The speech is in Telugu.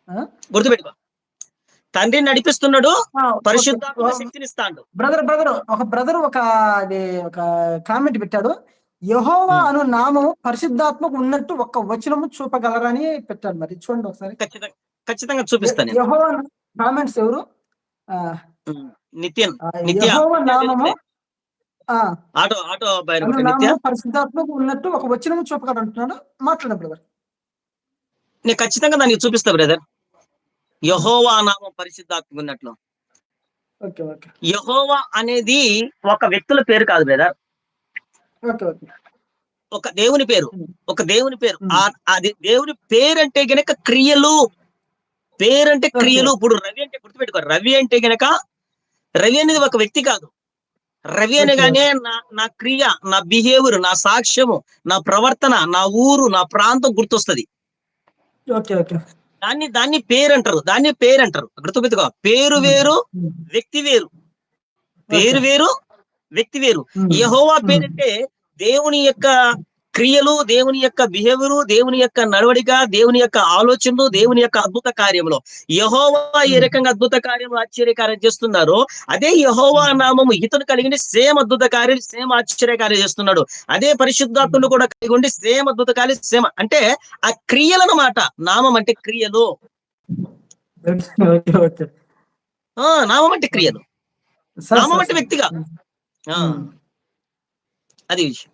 ఆ? గుర్తుపెట్టుకో. తండ్రిని నడిపిస్తున్నాడు, ఆ, ఓకే. పరిశుద్ధాత్మ శక్తినిస్తాడు. బ్రదర్ ఒక బ్రదర్ అది ఒక కామెంట్ పెట్టాడు. యెహోవా ఉమ్. అను నామము పరిశుద్ధాత్మకు ఉన్నట్టు ఒక్క వచనము చూపగలరని పెట్టాడు. మరి చూడండి ఒకసారి. ఖచ్చితంగా ఖచ్చితంగా చూపిస్తాను నేను. యెహోవా కామెంట్స్ ఎవరు? ఆ, ఉమ్. నిత్యన్ ఆ, నిత్య యెహోవా నిత్య నామము తెలుసులే. ఆ ఆటో ఆటో అబ్బాయి అను అనుకుంటా నిత్య. నామము పరిశుద్ధాత్మకు ఉన్నట్టు ఒక వచనము చూపగలరు అంటున్నాడు. మాట్లాడండి బ్రదర్. నేను ఖచ్చితంగా దానికి చూపిస్తా బ్రదర్. యెహోవా నామం పరిశుద్ధాత్మ ఉన్నట్లు. ఓకే ఓకే యెహోవా అనేది ఒక వ్యక్తుల పేరు కాదు బ్రదర్, ఓకే ఓకే ఒక దేవుని పేరు. ఉమ్, ఒక దేవుని పేరు. ఉమ్, అది దేవుని పేరంటే గనక క్రియలు. పేరంటే ఓకే క్రియలు. ఇప్పుడు రవి అంటే గుర్తుపెట్టుకో, రవి అంటే గనక రవి అనేది ఒక వ్యక్తి కాదు. రవి ఓకే అనగానే నా నా క్రియ, నా బిహేవియర్, నా సాక్ష్యము, నా ప్రవర్తన, నా ఊరు, నా ప్రాంతం గుర్తొస్తుంది. ఓకే ఓకే దాన్ని దాన్ని పేరంటారు. దాన్ని పేరంటారు. గుర్తుపెట్టుకో. పేరు ఉమ్, వేరు, ఉమ్, వ్యక్తి వేరు. ఓకే పేరు వేరు, వ్యక్తి వేరు. ఉమ్, యెహోవా ఉమ్, పేరంటే దేవుని యొక్క క్రియలు, దేవుని యొక్క బిహేవియర్, దేవుని యొక్క నడవడిక, దేవుని యొక్క ఆలోచనలు, దేవుని యొక్క అద్భుత కార్యములు. యెహోవా ఏ ఉమ్, రకంగా అద్భుత కార్యములు, ఆశ్చర్యకార్యం చేస్తున్నారో అదే యెహోవా నామము ఇతను కలిగి సేమ్ అద్భుత కార్యం, సేమ్ ఆశ్చర్యకార్యం చేస్తున్నాడు. అదే పరిశుద్ధాత్ముడు కూడా కలిగి ఉండి సేమ్ అద్భుత కార్యం, సేమ్ అంటే ఆ క్రియలన్నమాట. నామం అంటే క్రియలు. ఓకే ఓకే నామం అంటే క్రియలు. సార్ నామం సార్ అంటే సార్ వ్యక్తిగా. ఉమ్, ఆ ఉమ్. అది విషయం.